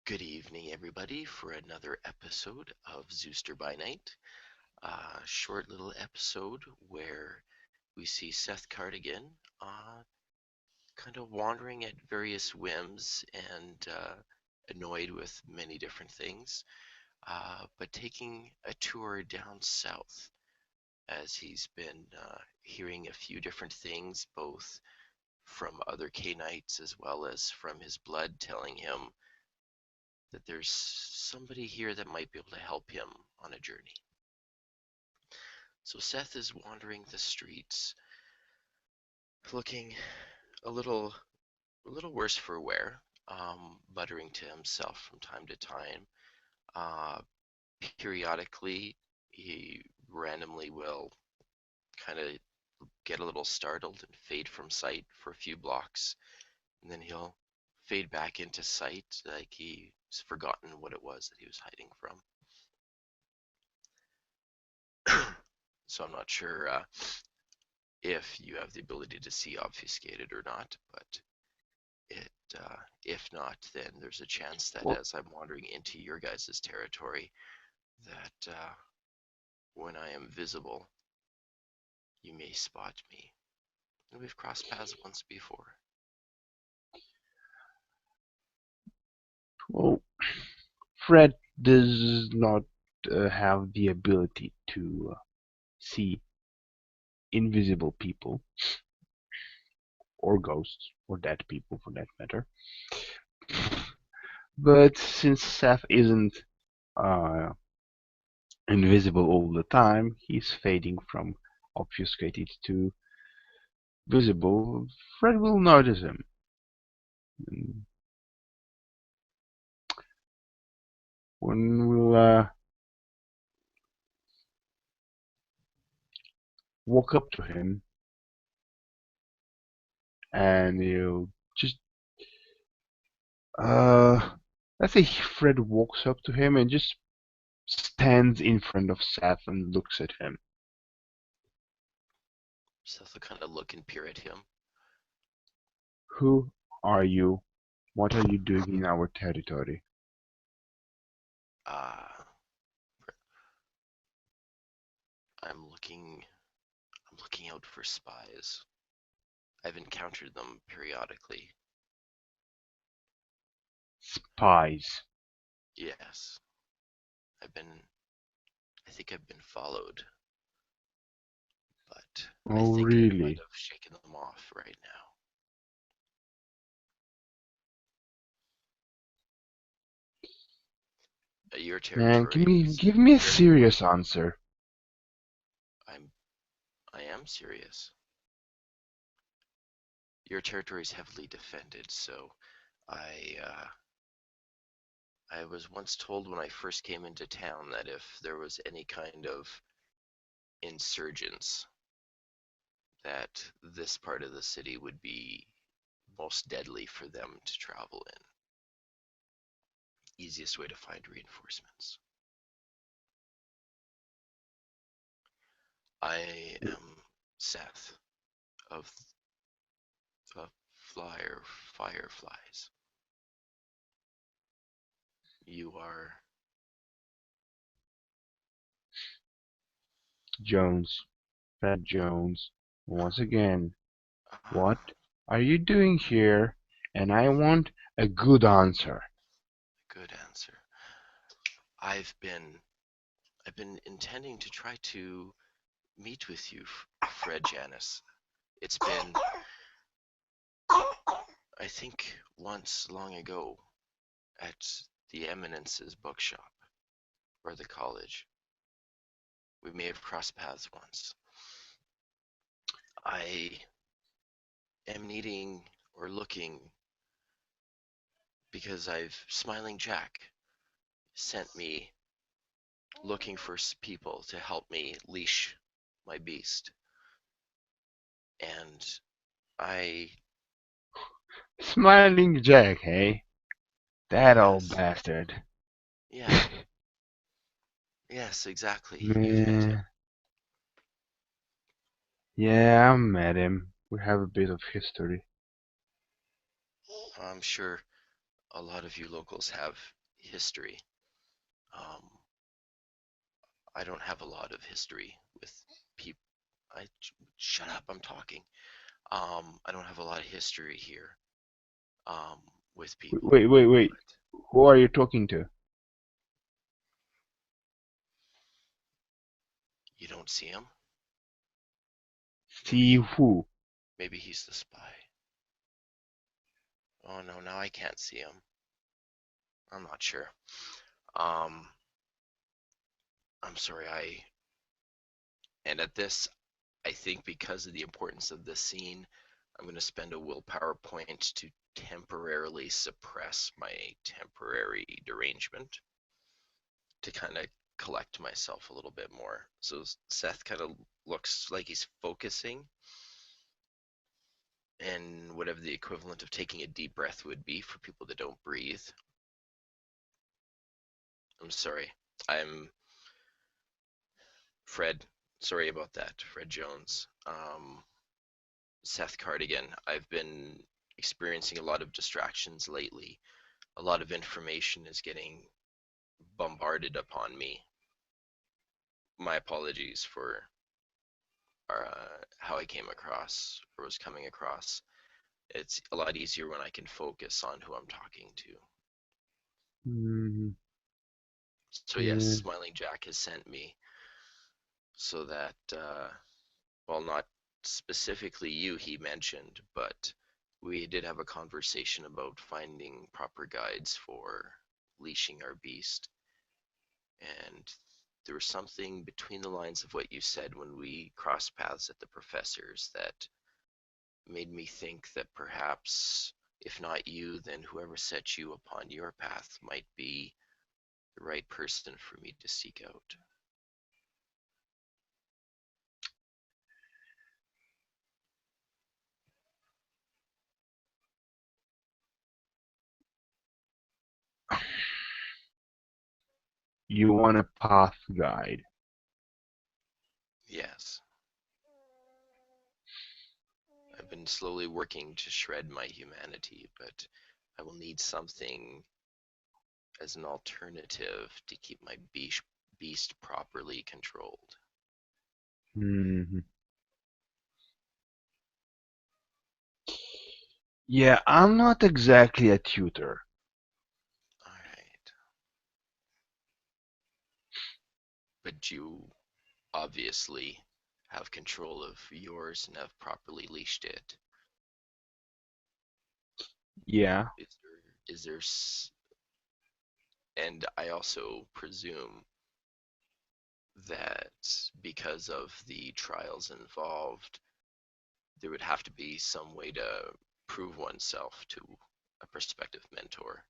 Good evening, everybody, for another episode of Zooster by Night. A short little episode where we see Seth Cardigan kind of wandering at various whims and annoyed with many different things, but taking a tour down south as he's been hearing a few different things, both from other Canaanites as well as from his blood, telling him that there's somebody here that might be able to help him on a journey. So Seth is wandering the streets, looking a little worse for wear, muttering to himself from time to time. Uh, Periodically, he randomly will kind of get a little startled and fade from sight for a few blocks, and then he'll fade back into sight like he's forgotten what it was that he was hiding from. So I'm not sure if you have the ability to see obfuscated or not, but it if not, then there's a chance that Well, as I'm wandering into your guys' territory, that when I am visible, you may spot me. And we've crossed paths once before. well, Fred does not have the ability to see invisible people or ghosts or dead people for that matter. But since Seth isn't uh, invisible all the time, he's fading from obfuscated to visible. Fred will notice him. And when we'll walk up to him and he'll just Uh, let's say Fred walks up to him and just stands in front of Seth and looks at him. Seth will kind of look and peer at him. Who are you? What are you doing in our territory? Uh, I'm looking I'm looking out for spies. I've encountered them periodically. Spies. Yes. I've been I think I've been followed, but I Oh, think I might really? have shaken them off right now. Your Man, territory is give me a very well. serious answer. I'm I am serious. Your territory is heavily defended, so I I was once told when I first came into town that if there was any kind of insurgents, that this part of the city would be most deadly for them to travel in. Easiest way to find reinforcements. I am Seth of the Flyer Fireflies. You are Jones. Fred Jones. Once again, what uh, are you doing here? And I want a good answer. good answer. I've been I've been intending to try to meet with you, Fred Janice. It's been, I think, once long ago at the Eminence's bookshop or the college. We may have crossed paths once. I am needing or looking because I've Smiling Jack sent me looking for people to help me leash my beast. And I, Smiling Jack, hey? That old yes, bastard. yeah, yes, exactly. You've met him. Man, yeah, I met him. We have a bit of history. I'm sure a lot of you locals have history. Um, I don't have a lot of history with people. I shut up. I'm talking. I don't have a lot of history here um, with people, Wait, wait, wait. but Who are you talking to? you don't see him. Maybe See who? maybe he's the spy. Oh no, now I can't see him. I'm not sure. Um, I'm sorry. And at this, I think because of the importance of this scene, I'm going to spend a willpower point to temporarily suppress my temporary derangement to kind of collect myself a little bit more. So Seth kind of looks like he's focusing, and whatever the equivalent of taking a deep breath would be for people that don't breathe. I'm sorry. I'm Fred. Sorry about that, Fred Jones. Seth Cardigan. I've been experiencing a lot of distractions lately. A lot of information is getting bombarded upon me. My apologies for how I came across or was coming across. It's a lot easier when I can focus on who I'm talking to. Mm, So yes, yeah. Smiling Jack has sent me so that, well, not specifically you, he mentioned, but we did have a conversation about finding proper guides for leashing our beast. And there was something between the lines of what you said when we crossed paths at the professor's that made me think that perhaps, if not you, then whoever set you upon your path might be the right person for me to seek out. You want a path guide. Yes, I've been slowly working to shred my humanity, but I will need something as an alternative to keep my beast properly controlled. Hmm. Yeah, I'm not exactly a tutor. All right, but you obviously have control of yours and have properly leashed it. Yeah, Is there, and I also presume that because of the trials involved, there would have to be some way to prove oneself to a prospective mentor.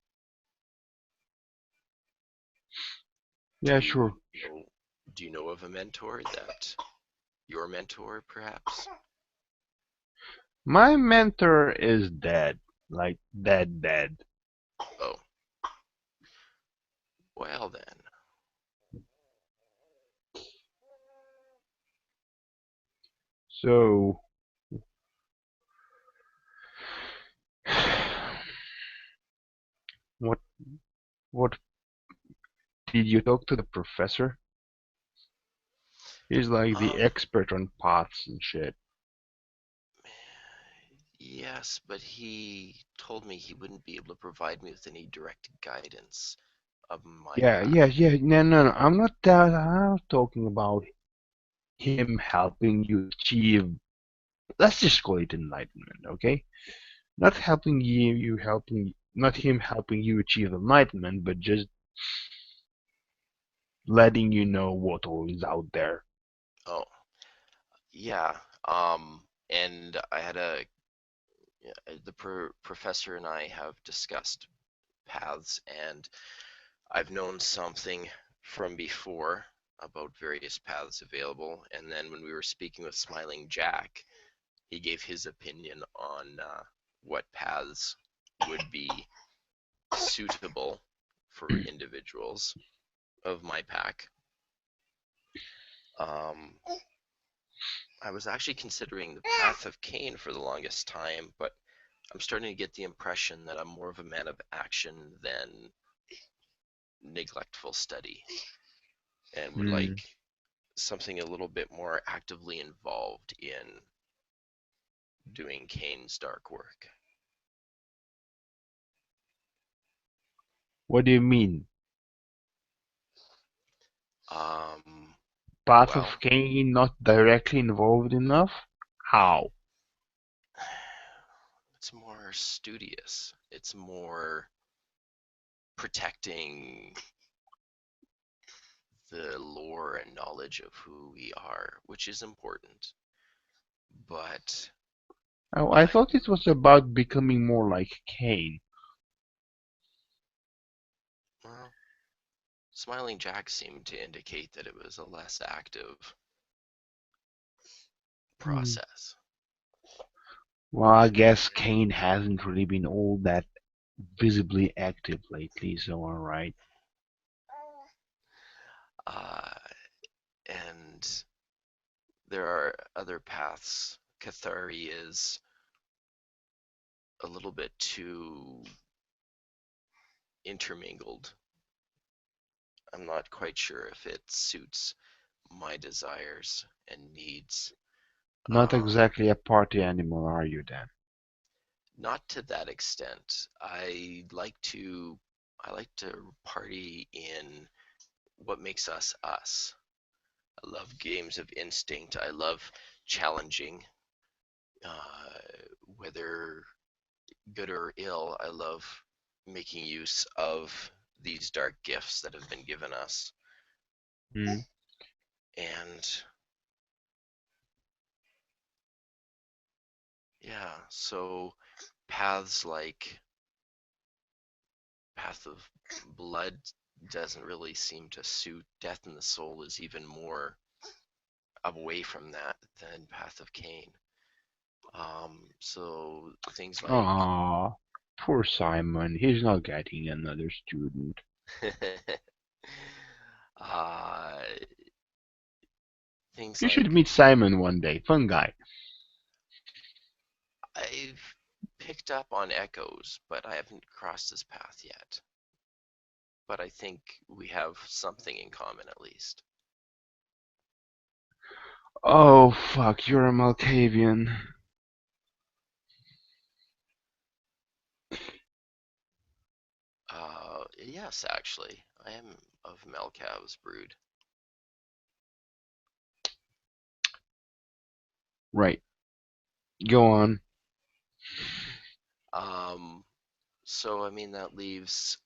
Do yeah, you sure. know, do you know of a mentor that your mentor perhaps? My mentor is dead. Like, dead, dead. Oh, well then. So, what, what, did you talk to the professor? He's like the Um, expert on paths and shit. yes, but he told me he wouldn't be able to provide me with any direct guidance of my Yeah, path. yeah, yeah. No, no, no. I'm not that. I'm talking about him helping you achieve. Let's just call it enlightenment, okay? Not helping you helping, not him helping you achieve enlightenment, but just letting you know what all is out there. Oh, yeah. And I had yeah, the professor and I have discussed paths, and I've known something from before about various paths available. And then when we were speaking with Smiling Jack, he gave his opinion on what paths would be suitable for individuals of my pack. Um, I was actually considering the path of Cain for the longest time, but I'm starting to get the impression that I'm more of a man of action than neglectful study and would Hmm. like something a little bit more actively involved in doing Kane's dark work. What do you mean? Um, Path of well, Cain not directly involved enough? How? it's more studious. It's more protecting the lore and knowledge of who we are, which is important. But Oh, I I, thought it was about becoming more like Cain. well, Smiling Jack seemed to indicate that it was a less active Hmm. process. Well, I guess Cain hasn't really been all that visibly active lately, so alright. Uh, and there are other paths. Cathari is a little bit too intermingled. I'm not quite sure if it suits my desires and needs. Not Um, exactly a party animal, are you then? Not to that extent. I like to party in what makes us us. I love games of instinct. I love challenging, uh, whether good or ill. I love making use of these dark gifts that have been given us. Hmm. And yeah, so paths like Path of Blood doesn't really seem to suit. Death in the Soul is even more away from that than Path of Cain. So things like Ah, poor Simon. He's not getting another student. uh, things You should like meet Simon one day. Fun guy. I've picked up on echoes, but I haven't crossed his path yet. But I think we have something in common at least. Oh, fuck, you're a Malkavian. Yes, actually, I am of Melcav's brood. Right. Go on. Um, so I mean that leaves.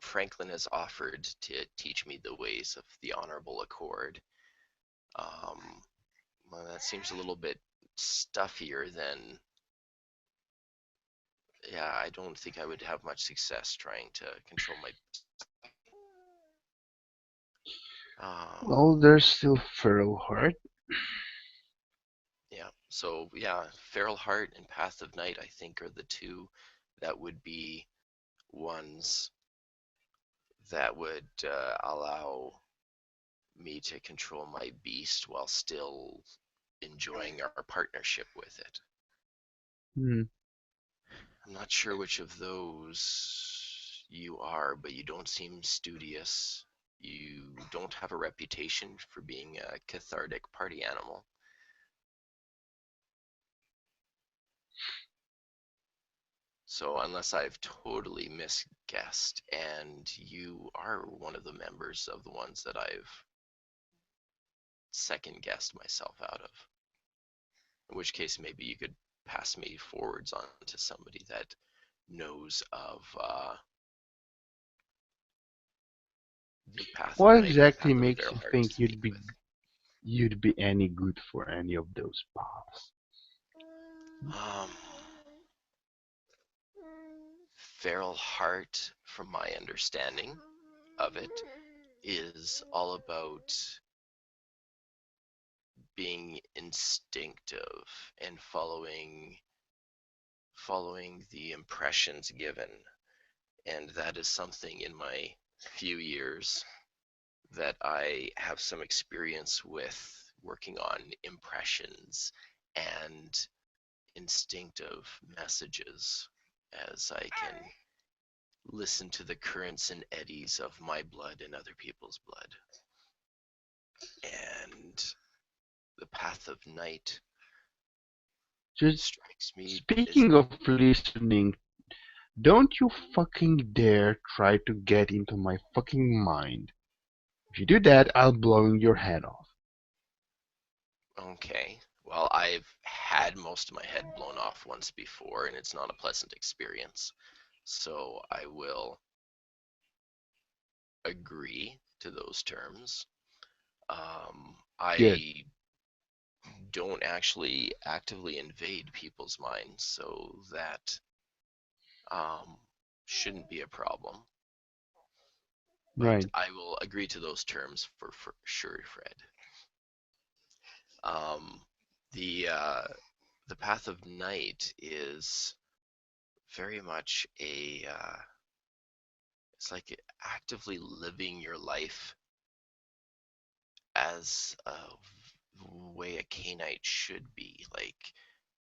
Franklin has offered to teach me the ways of the honorable accord. Um, well, that seems a little bit stuffier than. Yeah, I don't think I would have much success trying to control my. Um, Well, there's still Feral Heart. yeah, so yeah, Feral Heart and Path of Night, I think, are the two that would be ones that would allow me to control my beast while still enjoying our partnership with it. Hmm. I'm not sure which of those you are, but you don't seem studious. You don't have a reputation for being a cathartic party animal. So, unless I've totally misguessed, and you are one of the members of the ones that I've second guessed myself out of, in which case maybe you could pass me forwards on to somebody that knows of the Path of What Night and exactly Path of makes Feral you Heart to think speak with. you'd be any good for any of those paths? Um, Feral Heart, from my understanding of it, is all about being instinctive and following the impressions given, and that is something in my few years that I have some experience with working on impressions and instinctive messages as I can listen to the currents and eddies of my blood and other people's blood. And the path of night Just strikes me as speaking of listening, don't you fucking dare try to get into my fucking mind. If you do that, I'll blow your head off. okay. Well, I've had most of my head blown off once before, and it's not a pleasant experience. So I will agree to those terms. Good. I don't actually actively invade people's minds, so that um, shouldn't be a problem. But Right. I will agree to those terms for sure, Fred. Um, the the path of night is very much it's like actively living your life as a way a Cainite should be, like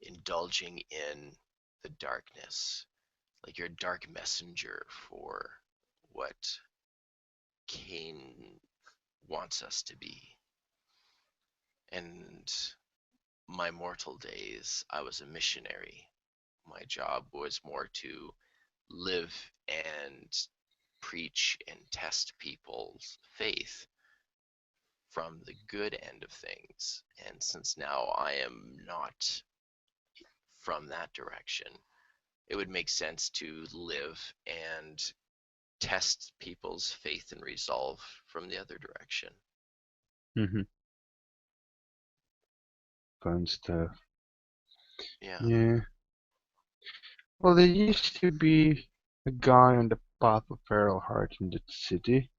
indulging in the darkness, like you're a dark messenger for what Cain wants us to be. And my mortal days, I was a missionary. My job was more to live and preach and test people's faith from the good end of things. And since now I am not from that direction, it would make sense to live and test people's faith and resolve from the other direction. Mm-hmm. Fun stuff. Yeah. Yeah. Well, there used to be a guy on the path of feral heart in that city.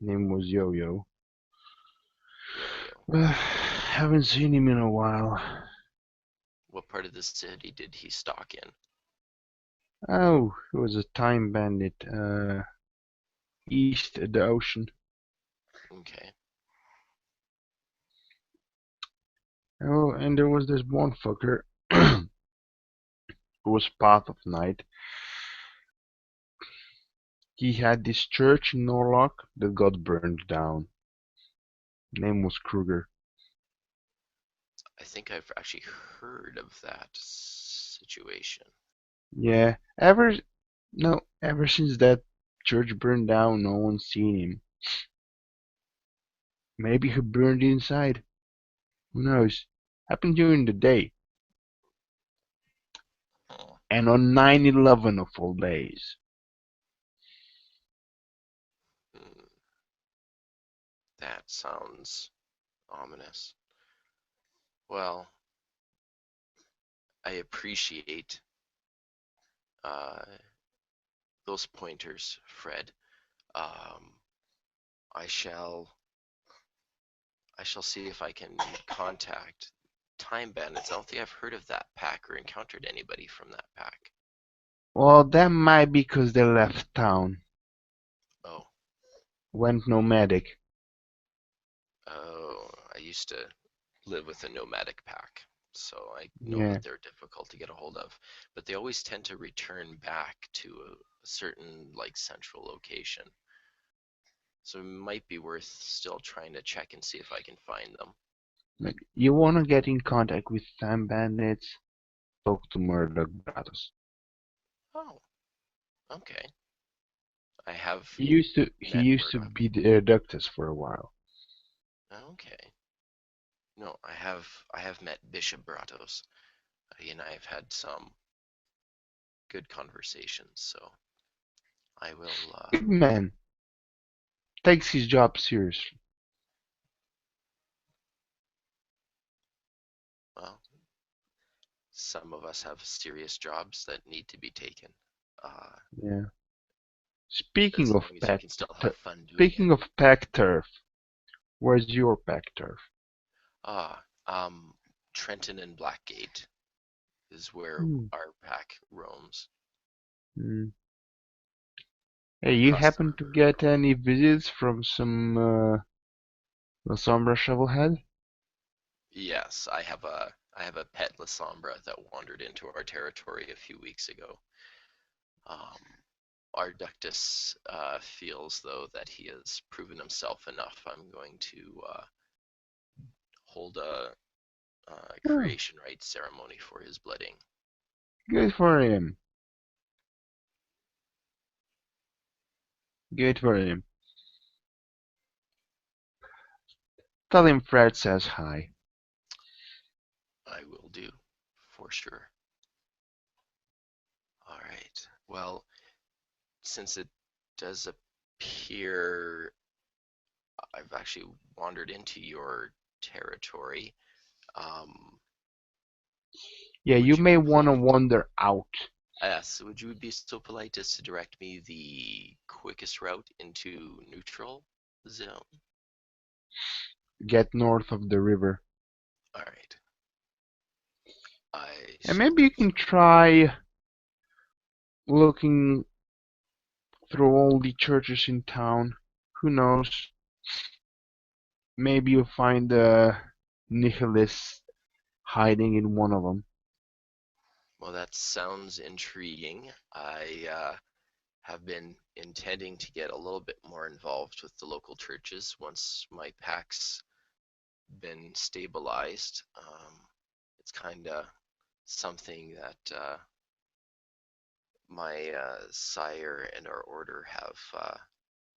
His name was Yo-Yo. Yo yo. Haven't seen him in a while. What part of the city did he stalk in? Oh, he was a time bandit. East of the ocean. Okay. Oh, and there was this one fucker who was path of night. He had this church in Norlock that got burned down. Name was Kruger. I think I've actually heard of that situation. Yeah, ever since that church burned down, no one's seen him. Maybe he burned inside. Who knows? Happened during the day, Hmm. and on 9/11 of all days. Hmm. That sounds ominous. Well, I appreciate uh, those pointers, Fred. Um, I shall I shall see if I can contact Time Bandits. I don't think I've heard of that pack or encountered anybody from that pack. Well, that might be because they left town, Oh, went nomadic. oh, I used to live with a nomadic pack, so I know Yeah, that they're difficult to get a hold of. But they always tend to return back to a certain like central location. So it might be worth still trying to check and see if I can find them. like you wanna get in contact with time bandits? Talk to Murdoch Brothers. Oh, okay. I have He met used to Murdoch. be the Ductus for a while. Okay. No, I have met Bishop Bratos. He and I have had some good conversations, so I will. Good man, takes his job seriously. Well, some of us have serious jobs that need to be taken. Uh, Yeah. Speaking as of long as you pack, can still have tu- fun doing it. speaking of pack turf, where's your pack turf? Ah, Trenton and Blackgate is where Hmm. our pack roams Hmm. Hey, you across the happen to river. get any visits from some La Sombra Shovelhead? Yes, I have a pet Lasombra that wandered into our territory a few weeks ago. Um, Arductus feels, though, that he has proven himself enough. I'm going to hold a Oh, creation rites ceremony for his blooding. good for him. Good for him. Tell him Fred says hi. I will do, for sure. All right. Well, since it does appear I've actually wandered into your territory, um, Yeah, would you you may be want to polite? wander out. Yes, would you be so polite as to direct me the quickest route into neutral zone? Get north of the river. All right, I And shall maybe you do can so. try looking through all the churches in town. Who knows? Maybe you'll find a nihilist hiding in one of them. Well, that sounds intriguing. I have been intending to get a little bit more involved with the local churches once my pack's been stabilized. It's kind of something that my sire and our order have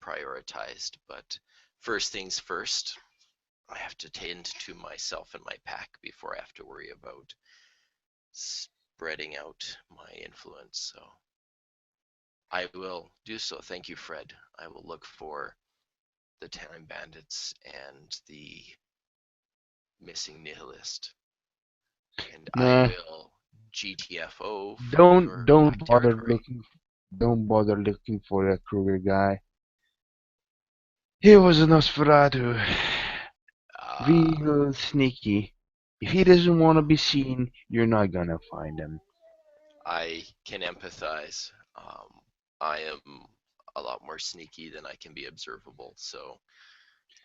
prioritized. But first things first, I have to tend to myself and my pack before I have to worry about spreading out my influence. So I will do so. Thank you, Fred. I will look for the Time Bandits and the missing nihilist, and I Nah, will GTFO from don't your don't pack bother territory. looking don't bother looking for that Kruger guy. He was a Nosferatu. Uh, Real sneaky. If he doesn't want to be seen, you're not gonna find him. I can empathize. I am a lot more sneaky than I can be observable. So,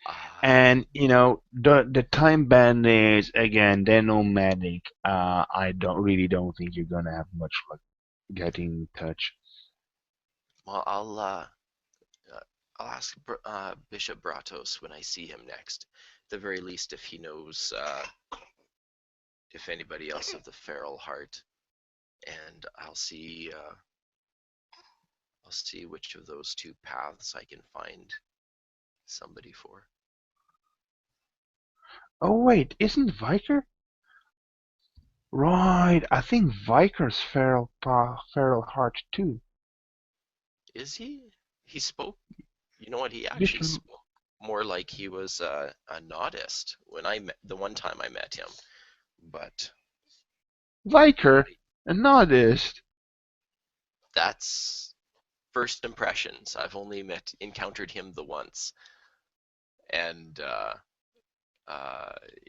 uh, And the time band is again they're nomadic. I don't think you're gonna have much luck getting in touch. well, uh, I'll ask Bishop Bratos when I see him next. At the very least, if he knows if anybody else of the feral heart, and I'll see which of those two paths I can find somebody for. Oh wait, isn't Viker? Right, I think Viker's feral heart too. Is he? He spoke. You know what? He Just actually spoke more like he was a nodist when I met the one time I met him. But Viker, I, an artist. that's first impressions. I've only encountered him the once, and uh,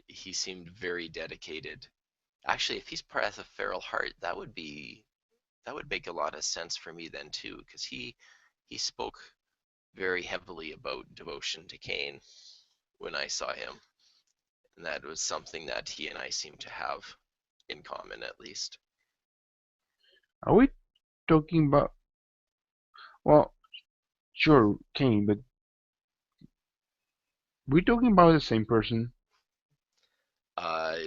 he seemed very dedicated. Actually, if he's part of the Feral Heart, that would make a lot of sense for me then too, because he spoke very heavily about devotion to Cain when I saw him, and that was something that he and I seem to have in common at least. Are we talking about? Well, sure, Kane, but we talking about the same person? Uh,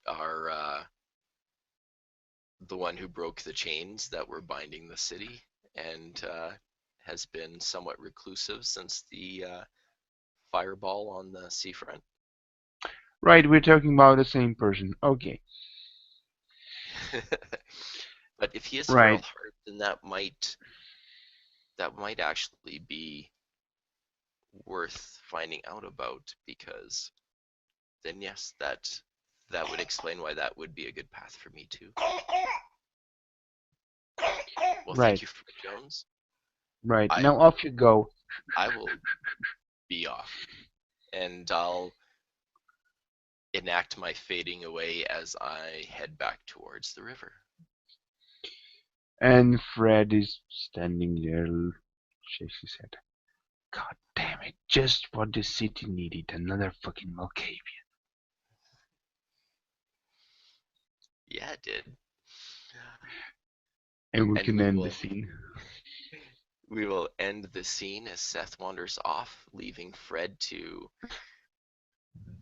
our The one who broke the chains that were binding the city and has been somewhat reclusive since the fireball on the seafront. Right, we're talking about the same person. Okay, But if he is feral right. heart, then that might actually be worth finding out about, because then yes, that would explain why that would be a good path for me too. Well, thank Right, you, Fred Jones. right. I Now off you will go. I will be off, and I'll enact my fading away as I head back towards the river. And Fred is standing there, shakes his head. God damn it, just what the city needed, another fucking Malkavian. Yeah, it did. And we And can we end the will scene. We will end the scene as Seth wanders off, leaving Fred to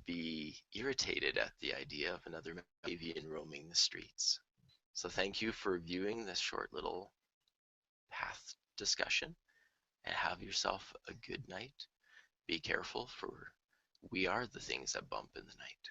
be irritated at the idea of another avian roaming the streets. So thank you for viewing this short little path discussion, and have yourself a good night. Be careful, for we are the things that bump in the night.